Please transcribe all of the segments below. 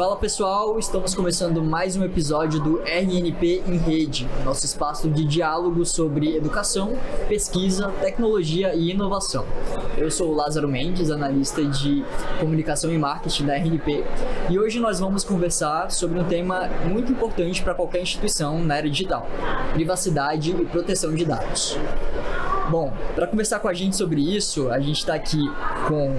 Fala pessoal, estamos começando mais um episódio do RNP em Rede, nosso espaço de diálogo sobre educação, pesquisa, tecnologia e inovação. Eu sou o Lázaro Mendes, analista de comunicação e marketing da RNP, e hoje nós vamos conversar sobre um tema muito importante para qualquer instituição na era digital: privacidade e proteção de dados. Bom, para conversar com a gente sobre isso, a gente está aqui com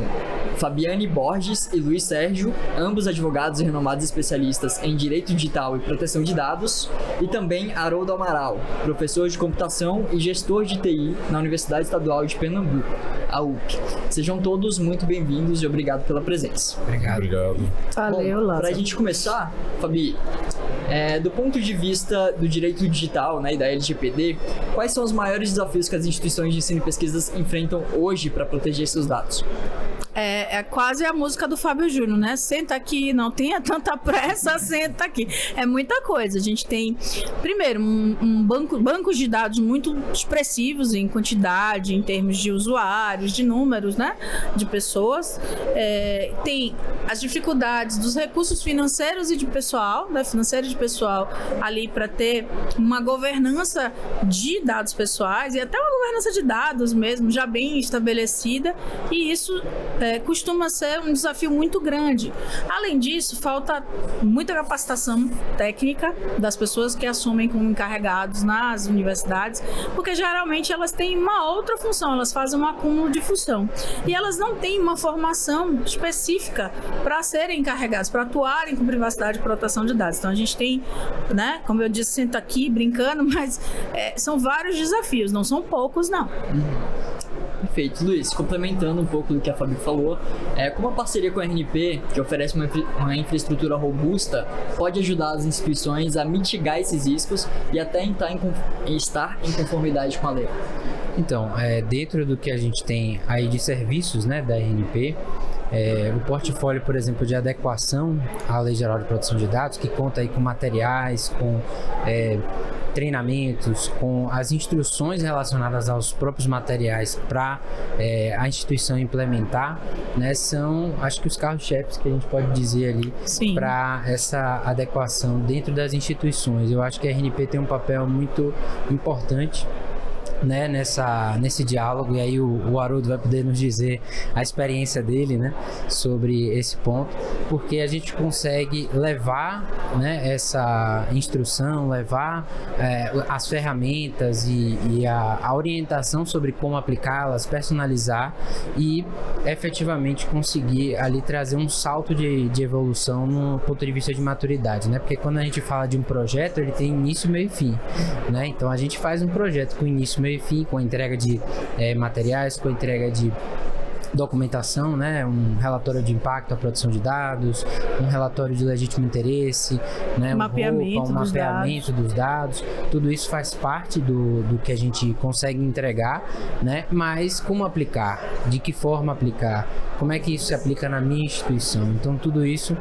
Fabiane Borges e Luiz Sérgio, ambos advogados e renomados especialistas em Direito Digital e Proteção de Dados, e também Haroldo Amaral, professor de computação e gestor de TI na Universidade Estadual de Pernambuco, a UP. Sejam todos muito bem-vindos e obrigado pela presença. Obrigado. Valeu, Lázaro. Para a gente começar, Fabi, do ponto de vista do direito digital, né, e da LGPD, quais são os maiores desafios que as instituições de ensino e pesquisas enfrentam hoje para proteger seus dados? É quase a música do Fábio Júnior, né? Senta aqui, não tenha tanta pressa, senta aqui. É muita coisa. A gente tem, primeiro, bancos de dados muito expressivos em quantidade, em termos de usuários, de números, né? De pessoas. Tem as dificuldades dos recursos financeiros e de pessoal, né? Financeiro e de pessoal, ali para ter uma governança de dados pessoais e até uma governança de dados mesmo, já bem estabelecida. E isso costuma ser um desafio muito grande. Além disso, falta muita capacitação técnica das pessoas que assumem como encarregados nas universidades, porque geralmente elas têm uma outra função, elas fazem um acúmulo de função. E elas não têm uma formação específica para serem encarregadas, para atuarem com privacidade e proteção de dados. Então a gente tem, né, como eu disse, senta aqui brincando, mas são vários desafios, não são poucos, não. Perfeito. Luiz, complementando um pouco do que a Fabi falou, como a parceria com a RNP, que oferece uma infraestrutura robusta, pode ajudar as instituições a mitigar esses riscos e até estar em conformidade com a lei? Então, dentro do que a gente tem aí de serviços, né, da RNP, o portfólio, por exemplo, de adequação à Lei Geral de Proteção de Dados, que conta aí com materiais, com treinamentos, com as instruções relacionadas aos próprios materiais para a instituição implementar, né, são, acho que os carros-chefes que a gente pode dizer ali para essa adequação dentro das instituições. Eu acho que a RNP tem um papel muito importante, né, nesse diálogo, e aí o Haroldo vai poder nos dizer a experiência dele, né, sobre esse ponto, porque a gente consegue levar, né, essa instrução, levar as ferramentas e a orientação sobre como aplicá-las, personalizar e efetivamente conseguir ali trazer um salto de evolução no ponto de vista de maturidade, né, porque quando a gente fala de um projeto, ele tem início, meio e fim, né, então a gente faz um projeto com início, meio e fim, com a entrega de materiais, com a entrega de documentação, né, um relatório de impacto à produção de dados, um relatório de legítimo interesse, né, um mapeamento dos dados, tudo isso faz parte do que a gente consegue entregar, né, mas como aplicar, de que forma aplicar, como é que isso se aplica na minha instituição, então tudo isso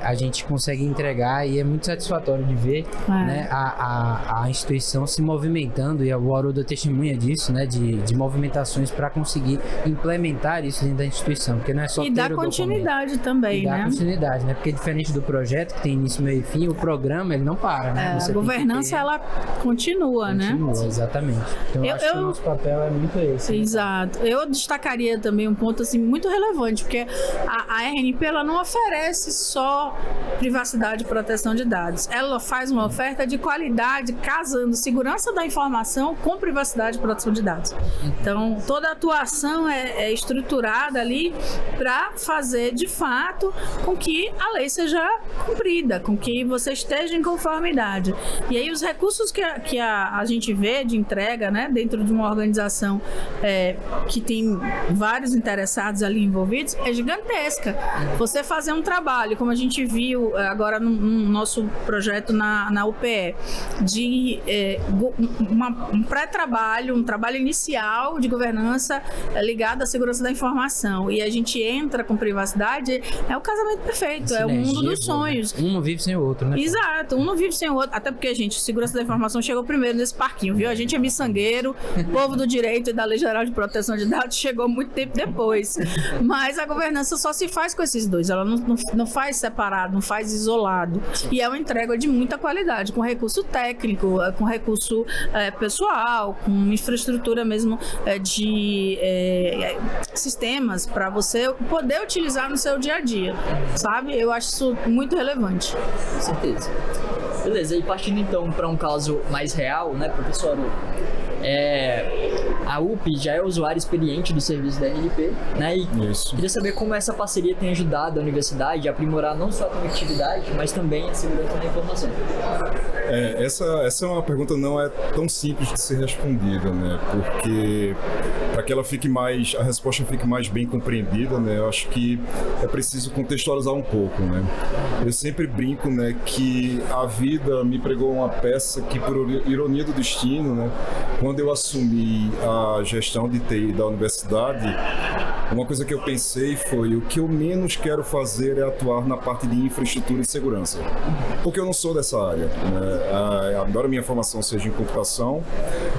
a gente consegue entregar e é muito satisfatório de ver, né, a instituição se movimentando, e o Haroldo é testemunha disso, né, de movimentações para conseguir implementar isso dentro da instituição, porque não é só ter o documento. E dar continuidade também, né? E dar continuidade, né? Porque diferente do projeto, que tem início, meio e fim, o programa, ele não para, né? A governança, ela continua, né? Continua, exatamente. Então, eu acho que o nosso papel é muito esse. Exato. Né? Eu destacaria também um ponto, assim, muito relevante, porque a RNP, ela não oferece só privacidade e proteção de dados. Ela faz uma oferta de qualidade, casando segurança da informação com privacidade e proteção de dados. Então, toda a atuação é estruturada ali para fazer, de fato, com que a lei seja cumprida, com que você esteja em conformidade. E aí os recursos que a gente vê de entrega, né, dentro de uma organização que tem vários interessados ali envolvidos, é gigantesca. Você fazer um trabalho, como a gente viu agora no nosso projeto na UPE, de um pré-trabalho, um trabalho inicial de governança ligado à segurança da informação, e a gente entra com privacidade, é o casamento perfeito, é o mundo dos sonhos. Um não vive sem o outro, né? Exato, um não vive sem o outro, até porque, gente, segurança da informação chegou primeiro nesse parquinho, viu? A gente é miçangueiro, o povo do direito e da Lei Geral de Proteção de Dados chegou muito tempo depois. Mas a governança só se faz com esses dois, ela não faz separado, não faz isolado. E é uma entrega de muita qualidade, com recurso técnico, com recurso pessoal, com infraestrutura mesmo de sistemas para você poder utilizar no seu dia a dia, sabe? Eu acho isso muito relevante. Com certeza. Beleza, e partindo então para um caso mais real, né, professor? A UP já é usuário experiente do serviço da RNP, né? E Isso. queria saber como essa parceria tem ajudado a universidade a aprimorar não só a conectividade, mas também a segurança da informação. Essa é uma pergunta não é tão simples de ser respondida, né? Porque para que a resposta fique mais bem compreendida, né? Eu acho que é preciso contextualizar um pouco, né? Eu sempre brinco, né, que a vida me pregou uma peça que, por ironia do destino, né, quando eu assumi a gestão de TI da universidade, uma coisa que eu pensei foi: o que eu menos quero fazer é atuar na parte de infraestrutura e segurança, porque eu não sou dessa área, né? Embora a minha formação seja em computação,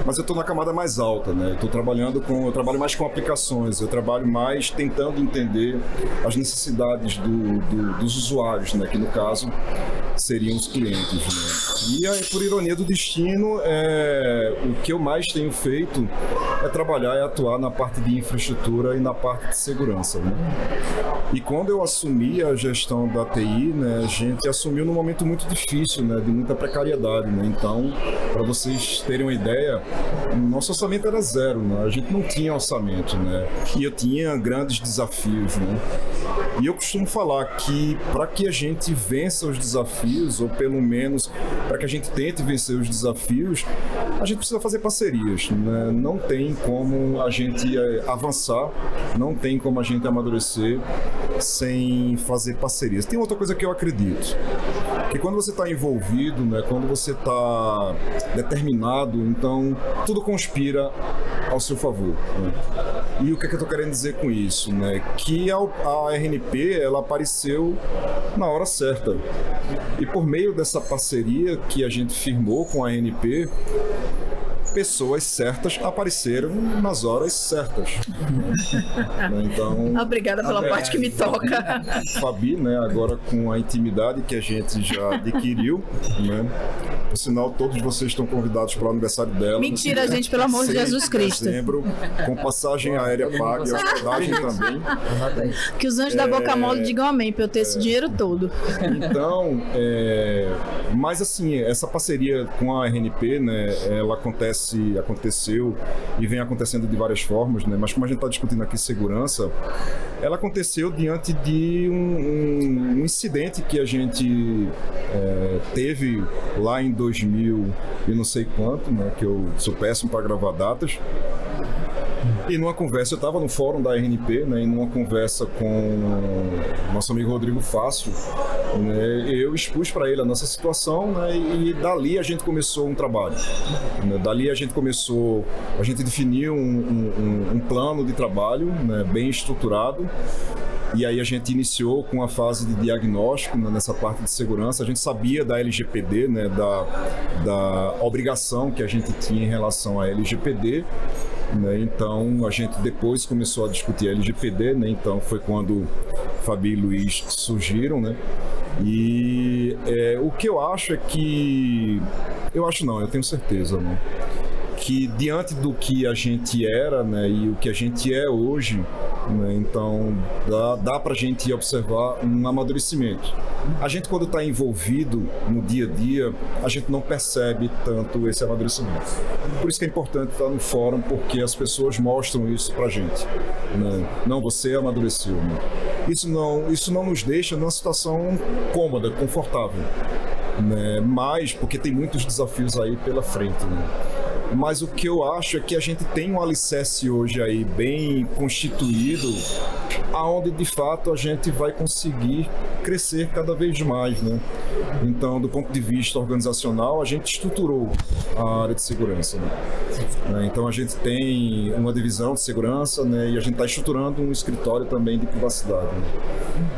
mas eu estou na camada mais alta, né? Eu trabalho mais com aplicações, eu trabalho mais tentando entender as necessidades dos usuários, né? Que no caso seriam os clientes, né? E aí, por ironia do destino, o que eu mais tenho feito é trabalhar e atuar na parte de infraestrutura e na parte de segurança, né? E quando eu assumi a gestão da TI, né, a gente assumiu num momento muito difícil, né, de muita precariedade, né? Então, para vocês terem uma ideia, nosso orçamento era zero, né? A gente não tinha orçamento, né? E eu tinha grandes desafios, né? E eu costumo falar que para que a gente vença os desafios, ou pelo menos para que a gente tente vencer os desafios, a gente precisa fazer parcerias, né? Não tem como a gente avançar, não tem como a gente amadurecer sem fazer parcerias. Tem outra coisa que eu acredito, que quando você está envolvido, né, quando você está determinado, então tudo conspira ao seu favor, né? E o que é que eu estou querendo dizer com isso, né? Que a RNP, ela apareceu na hora certa. E por meio dessa parceria que a gente firmou com a RNP, pessoas certas apareceram nas horas certas. Então, obrigada pela parte que me toca. Fabi, né, agora com a intimidade que a gente já adquiriu, né? Por sinal, todos vocês estão convidados para o aniversário dela. Mentira, gente, pelo amor de Jesus Cristo. Dezembro, com passagem aérea paga e hospedagem também. Que os anjos da boca mole digam amém, para eu ter esse dinheiro todo. Então, mas assim, essa parceria com a RNP, né, ela aconteceu e vem acontecendo de várias formas, né? Mas como a gente está discutindo aqui segurança, ela aconteceu diante de um incidente que a gente teve lá em 2000 e não sei quanto, né? Que eu sou péssimo para gravar datas. E numa conversa, eu estava no fórum da RNP, né, e numa conversa com nosso amigo Rodrigo Fácio, né, eu expus para ele a nossa situação, né, e dali a gente começou um trabalho. Né, dali a gente definiu um plano de trabalho, né, bem estruturado. E aí a gente iniciou com a fase de diagnóstico, né, nessa parte de segurança. A gente sabia da LGPD, né, da obrigação que a gente tinha em relação à LGPD. Né, então a gente depois começou a discutir a LGPD, né, então foi quando Fabi e Luiz surgiram, né, e o que eu acho é que, eu tenho certeza, né, que diante do que a gente era, né, e o que a gente é hoje, né, então dá pra gente observar um amadurecimento. A gente, quando está envolvido no dia a dia, a gente não percebe tanto esse amadurecimento. Por isso que é importante estar no fórum, porque as pessoas mostram isso pra gente, né? Não, você amadureceu, né? Isso não nos deixa numa situação cômoda, confortável, né? Mas porque tem muitos desafios aí pela frente, né? Mas o que eu acho é que a gente tem um alicerce hoje aí bem constituído, aonde de fato a gente vai conseguir crescer cada vez mais, né? Então, do ponto de vista organizacional, a gente estruturou a área de segurança, né? Então, a gente tem uma divisão de segurança, né? E a gente está estruturando um escritório também de privacidade, né?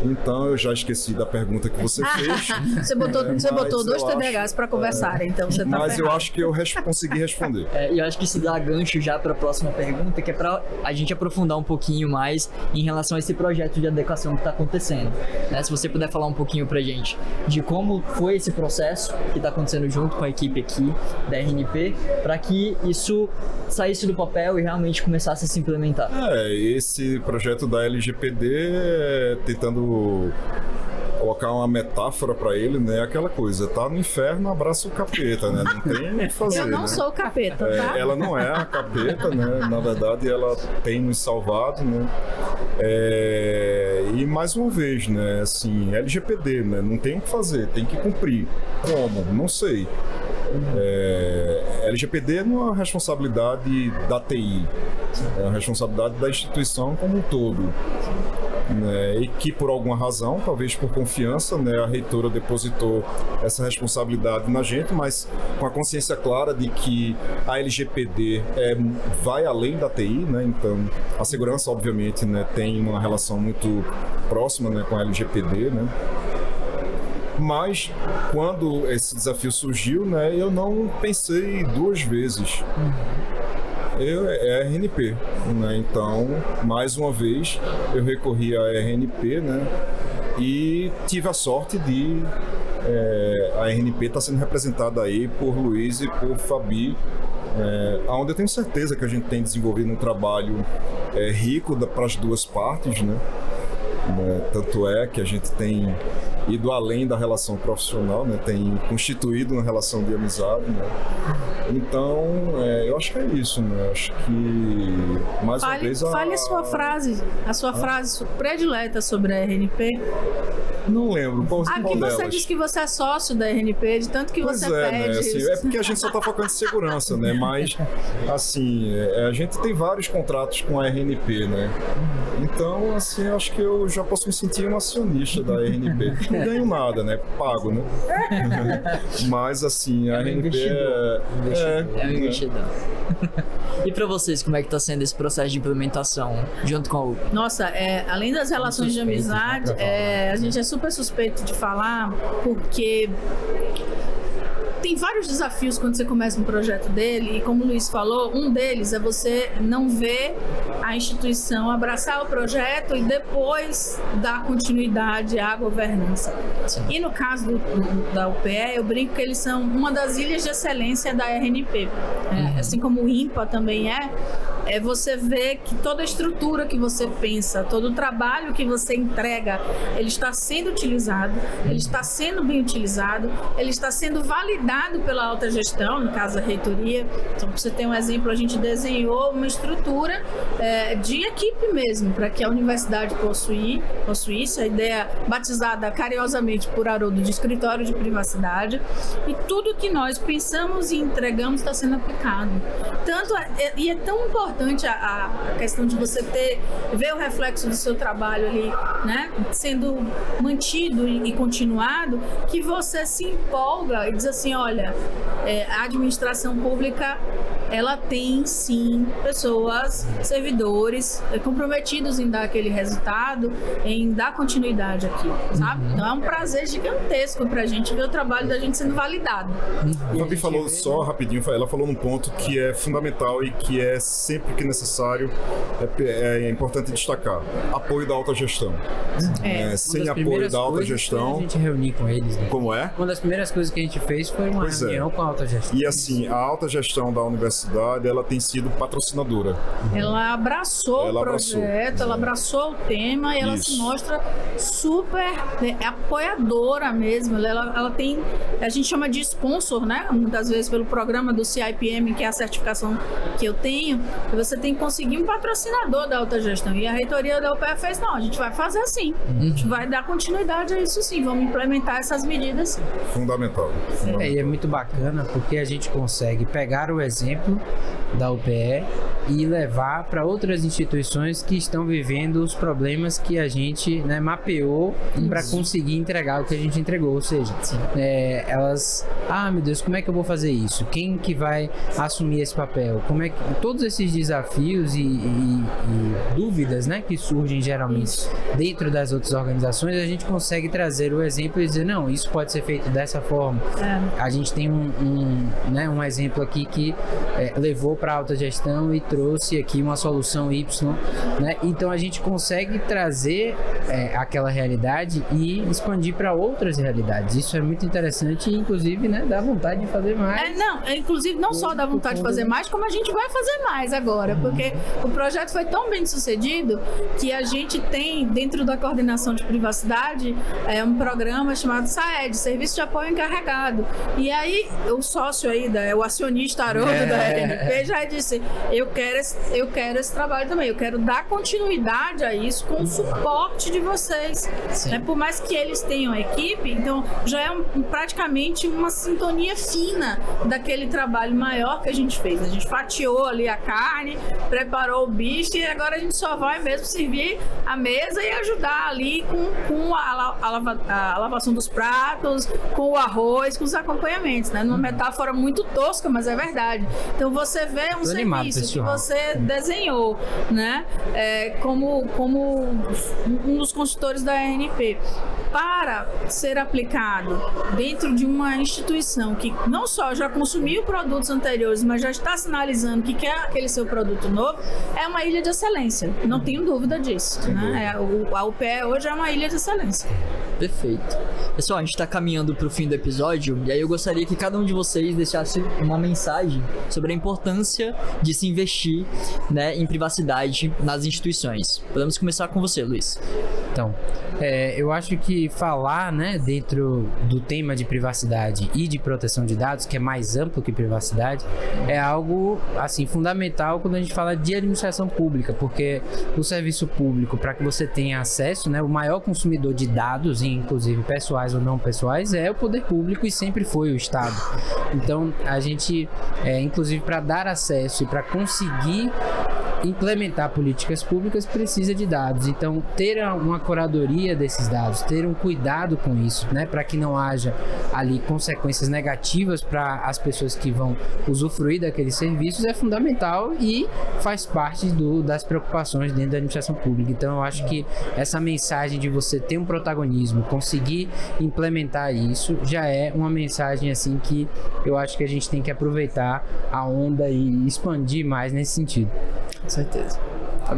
Então eu já esqueci da pergunta que você fez. Você botou 2 TDAHs para conversarem, então você tá Mas ferrado. eu acho que eu consegui responder. E eu acho que isso dá gancho já para a próxima pergunta, que é para a gente aprofundar um pouquinho mais em relação a esse projeto de adequação que está acontecendo. Né? Se você puder falar um pouquinho para a gente de como foi esse processo que está acontecendo junto com a equipe aqui da RNP, para que isso saísse do papel e realmente começasse a se implementar. Esse projeto da LGPD, tentando colocar uma metáfora pra ele, né? Aquela coisa, tá no inferno, abraça o capeta, né? Não tem o que fazer. Eu não sou o capeta, tá? Ela não é a capeta, né? Na verdade, ela tem nos salvado, né? E mais uma vez, né? Assim, LGPD, né? Não tem o que fazer, tem que cumprir. Como? Não sei. LGPD não é uma responsabilidade da TI, é uma responsabilidade da instituição como um todo. Né, e que por alguma razão, talvez por confiança, né, a reitora depositou essa responsabilidade na gente, mas com a consciência clara de que a LGPD vai além da TI, né, então a segurança obviamente, né, tem uma relação muito próxima, né, com a LGPD, né. Mas quando esse desafio surgiu, né, eu não pensei 2 vezes. É RNP, né? Então, mais uma vez, eu recorri à RNP, né? E tive a sorte de a RNP estar sendo representada aí por Luiz e por Fabi, onde eu tenho certeza que a gente tem desenvolvido um trabalho rico para as 2 partes, né? Tanto é que a gente tem ido além da relação profissional, né? Tem constituído uma relação de amizade, né? Então, eu acho que é isso, né? Acho que mais uma vez fale a sua frase predileta sobre a RNP. Não lembro qual delas. Você disse que você é sócio da RNP, de tanto que você pede. Né? Assim, é porque a gente só está focando em segurança, né? Mas, assim, a gente tem vários contratos com a RNP, né? Então, assim, acho que eu já posso me sentir um acionista da RNP. Não ganho nada, né? Pago, né? Mas, assim, a RNP é um investidor. E para vocês, como é que está sendo esse processo de implementação junto com a UP? Nossa, além das relações de amizade, a gente é super suspeito de falar, porque tem vários desafios quando você começa um projeto dele, e como o Luiz falou, um deles é você não ver a instituição abraçar o projeto e depois dar continuidade à governança. Sim. E no caso da UPE, eu brinco que eles são uma das ilhas de excelência da RNP. Assim como o INPA também é você ver que toda a estrutura que você pensa, todo o trabalho que você entrega, ele está sendo utilizado, ele está sendo bem utilizado, ele está sendo validado pela alta gestão, no caso a reitoria. Então, para você ter um exemplo, a gente desenhou uma estrutura de equipe mesmo, para que a universidade possuísse a ideia batizada carinhosamente por Haroldo de escritório de privacidade, e tudo que nós pensamos e entregamos está sendo aplicado. E é tão importante a questão de você ver o reflexo do seu trabalho ali, né, sendo mantido e continuado, que você se empolga e diz assim, olha, a administração pública, ela tem sim pessoas, servidores comprometidos em dar aquele resultado, em dar continuidade aqui, sabe? Então é um prazer gigantesco pra gente ver o trabalho da gente sendo validado. A Fabi falou só rapidinho, ela falou num ponto que é fundamental e que é sempre que necessário, é importante destacar: apoio da alta gestão. Sem apoio da alta gestão, a gente reunir com eles, né? Como é? Uma das primeiras coisas que a gente fez foi uma reunião com a alta gestão. E assim, a alta gestão da universidade, ela tem sido patrocinadora. Ela abraçou o projeto, ela abraçou o tema e ela se mostra super apoiadora mesmo. Ela tem, a gente chama de sponsor, né? Muitas vezes pelo programa do CIPM, que é a certificação que eu tenho, você tem que conseguir um patrocinador da alta gestão. E a reitoria da UPE fez, não, a gente vai fazer assim. A gente vai dar continuidade a isso sim, vamos implementar essas medidas sim. Fundamental. E é muito bacana porque a gente consegue pegar o exemplo da UPE e levar para outras instituições que estão vivendo os problemas que a gente, né, mapeou para conseguir entregar o que a gente entregou. Ou seja, elas, meu Deus, como é que eu vou fazer isso? Quem que vai assumir esse papel? Como é que todos esses desafios e dúvidas, né, que surgem geralmente dentro das outras organizações, a gente consegue trazer o exemplo e dizer, não, isso pode ser feito dessa forma. A gente tem um exemplo aqui que levou para a alta gestão e trouxe aqui uma solução Y, né? Então a gente consegue trazer aquela realidade e expandir para outras realidades. Isso é muito interessante e, inclusive, né, dá vontade de fazer mais. Inclusive, não só dá vontade de fazer mais, como a gente vai fazer mais agora, porque o projeto foi tão bem sucedido que a gente tem, dentro da coordenação de privacidade, um programa chamado SAED, Serviço de Apoio Encarregado. E aí, o sócio aí, o acionista haroldo da RNP já disse, eu quero esse trabalho também, eu quero dar continuidade a isso com o suporte de vocês. Por mais que eles tenham equipe, então já é praticamente uma sintonia fina daquele trabalho maior que a gente fez. A gente fatiou ali a carne, preparou o bicho e agora a gente só vai mesmo servir a mesa e ajudar ali com a lavação dos pratos, com o arroz, com os acompanhamentos, né? Numa metáfora muito tosca, mas é verdade. Então você vê um serviço que você desenhou, né? Como um dos consultores da RNP, para ser aplicado dentro de uma instituição que não só já consumiu produtos anteriores, mas já está sinalizando que quer aquele seu produto novo, é uma ilha de excelência. Não tenho dúvida disso, né? A UPE hoje é uma ilha de excelência. Perfeito. Pessoal, a gente está caminhando para o fim do episódio e aí eu gostaria que cada um de vocês deixasse uma mensagem sobre a importância de se investir, né, em privacidade nas instituições. Podemos começar com você, Luiz. Então, eu acho que falar, né, dentro do tema de privacidade e de proteção de dados, que é mais amplo que privacidade, é algo, assim, fundamental quando a gente fala de administração pública, porque o serviço público, para que você tenha acesso, né, o maior consumidor de dados, inclusive pessoais ou não pessoais, é o poder público e sempre foi o Estado. Então, a gente, inclusive, para dar acesso e para conseguir implementar políticas públicas, precisa de dados. Então, ter uma curadoria desses dados, ter um cuidado com isso, né, para que não haja ali consequências negativas para as pessoas que vão usufruir daqueles serviços, é fundamental e faz parte das preocupações dentro da administração pública. Então, eu acho que essa mensagem de você ter um protagonismo, conseguir implementar isso, já é uma mensagem assim que eu acho que a gente tem que aproveitar a onda e expandir mais nesse sentido. Com certeza.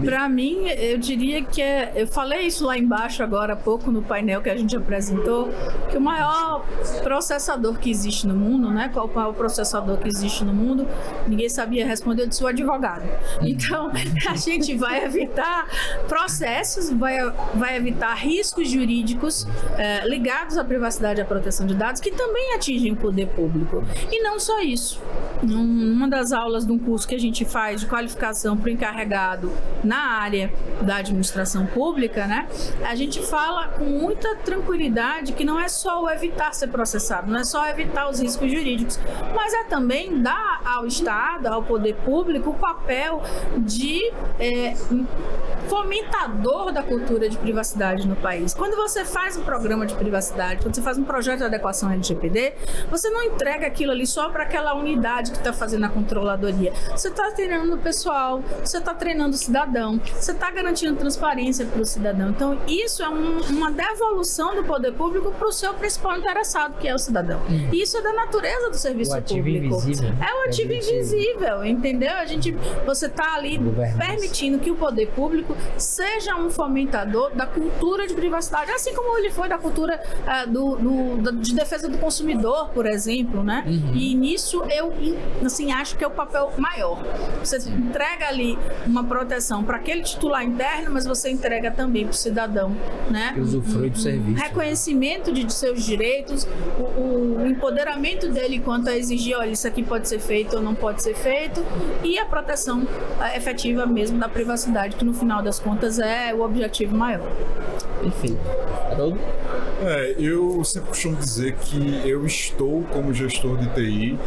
Para mim, eu diria que eu falei isso lá embaixo agora há pouco no painel que a gente apresentou, que o maior processador que existe no mundo, né? Qual o maior processador que existe no mundo? Ninguém sabia responder, eu disse o advogado. Então, a gente vai evitar processos, vai evitar riscos jurídicos ligados à privacidade e à proteção de dados, que também atingem o poder público. E não só isso. Numa das aulas de um curso que a gente faz de qualificação para o encarregado na área da administração pública, né, a gente fala com muita tranquilidade que não é só o evitar ser processado, não é só evitar os riscos jurídicos, mas é também dar ao Estado, ao poder público, o papel de fomentador da cultura de privacidade no país. Quando você faz um programa de privacidade, quando você faz um projeto de adequação LGPD, você não entrega aquilo ali só para aquela unidade que está fazendo a controladoria. Você está treinando o pessoal, você está treinando o cidadão, você está garantindo transparência para o cidadão. Então, isso é uma devolução do poder público para o seu principal interessado, que é o cidadão. E isso é da natureza do serviço público. Invisível. É o ativo invisível, entendeu? Você está ali permitindo que o poder público seja um fomentador da cultura de privacidade, assim como ele foi da cultura de defesa do consumidor, por exemplo, né? E nisso eu, assim, acho que é o papel maior. Você entrega ali uma proteção para aquele titular interno, mas você entrega também para o cidadão, né? Que usufrui do serviço. Reconhecimento de seus direitos, o empoderamento dele quanto a exigir, olha, isso aqui pode ser feito ou não pode ser feito, e a proteção efetiva mesmo da privacidade, que no final das contas é o objetivo maior. Perfeito. Haroldo? Eu sempre costumo dizer que eu estou como gestor de TI,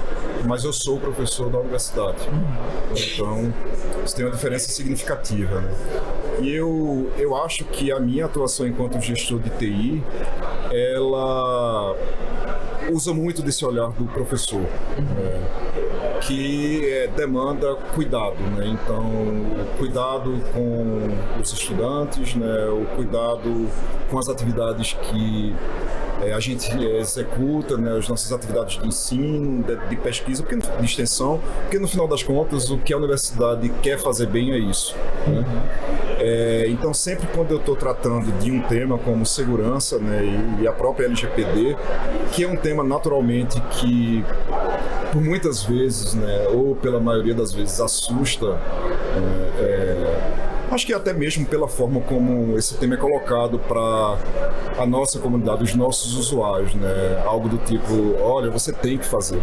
mas eu sou professor da universidade. Então, isso tem uma diferença significativa, né? E eu acho que a minha atuação enquanto gestor de TI, ela usa muito desse olhar do professor, que demanda cuidado, né? Então, cuidado com os estudantes, né? O cuidado com as atividades que a gente executa, né? As nossas atividades de ensino, de pesquisa, de extensão, porque no final das contas o que a universidade quer fazer bem é isso, né? Então, sempre quando eu estou tratando de um tema como segurança, né, e a própria LGPD, que é um tema naturalmente que por muitas vezes, né, ou pela maioria das vezes, assusta, acho que até mesmo pela forma como esse tema é colocado para a nossa comunidade, os nossos usuários, né? Algo do tipo, olha, você tem que fazer,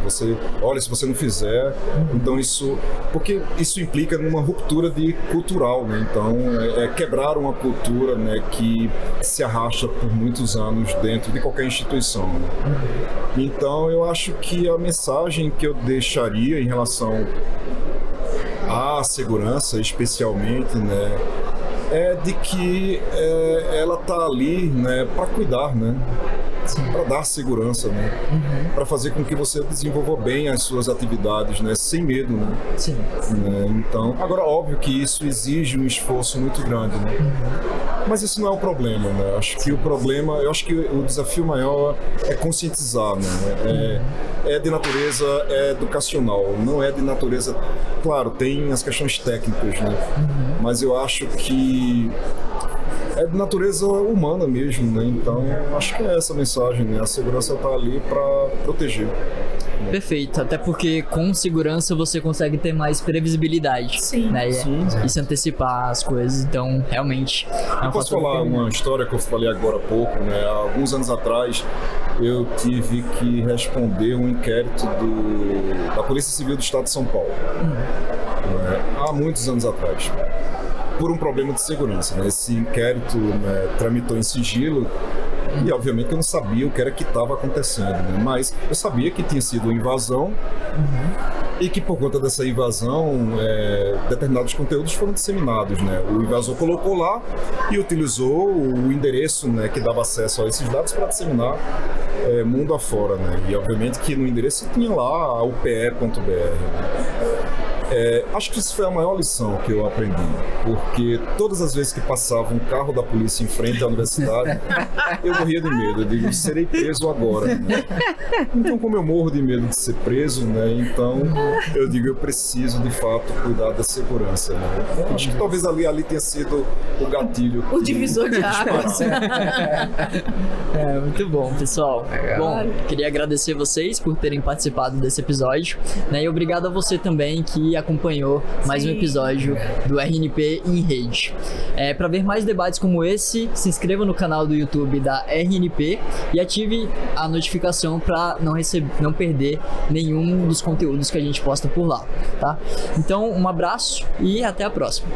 olha, se você não fizer, então porque isso implica numa ruptura cultural, né? Então, quebrar uma cultura, né, que se arrasta por muitos anos dentro de qualquer instituição, né? Então, eu acho que a mensagem que eu deixaria em relação à segurança, especialmente, né, é de que ela está ali, né, para cuidar, né, para dar segurança, né, para fazer com que você desenvolva bem as suas atividades, né, sem medo, né. Sim. Então, agora, óbvio que isso exige um esforço muito grande, né. Mas isso não é o problema, né. Eu acho que o desafio maior é conscientizar, né. É de natureza educacional, não é de natureza... Claro, tem as questões técnicas, né? Mas eu acho que é de natureza humana mesmo, né? Então, acho que é essa mensagem, né? A segurança está ali para proteger. Perfeito, até porque com segurança você consegue ter mais previsibilidade, Sim. né? Sim. E se antecipar as coisas, então realmente é um Posso fator falar determinante. uma história que eu falei agora há pouco, né? Há alguns anos atrás eu tive que responder um inquérito da Polícia Civil do Estado de São Paulo, né? Há muitos anos atrás, por um problema de segurança, né? Esse inquérito, né, tramitou em sigilo. E obviamente eu não sabia o que era que estava acontecendo, né? Mas eu sabia que tinha sido uma invasão e que por conta dessa invasão determinados conteúdos foram disseminados, né? O invasor colocou lá e utilizou o endereço, né, que dava acesso a esses dados para disseminar mundo afora, né? E obviamente que no endereço tinha lá a upe.br, né? Acho que isso foi a maior lição que eu aprendi, porque todas as vezes que passava um carro da polícia em frente à universidade, eu morria de medo, eu digo, serei preso agora, né? Então, como eu morro de medo de ser preso, né, então eu digo, eu preciso de fato cuidar da segurança, né? Acho que talvez ali tenha sido o gatilho. O divisor de águas. Muito bom, pessoal. Bom, queria agradecer vocês por terem participado desse episódio, né? E obrigado a você também que acompanhou mais um episódio do RNP em Rede. Para ver mais debates como esse, se inscreva no canal do YouTube da RNP e ative a notificação para não perder nenhum dos conteúdos que a gente posta por lá, tá? Então, um abraço e até a próxima.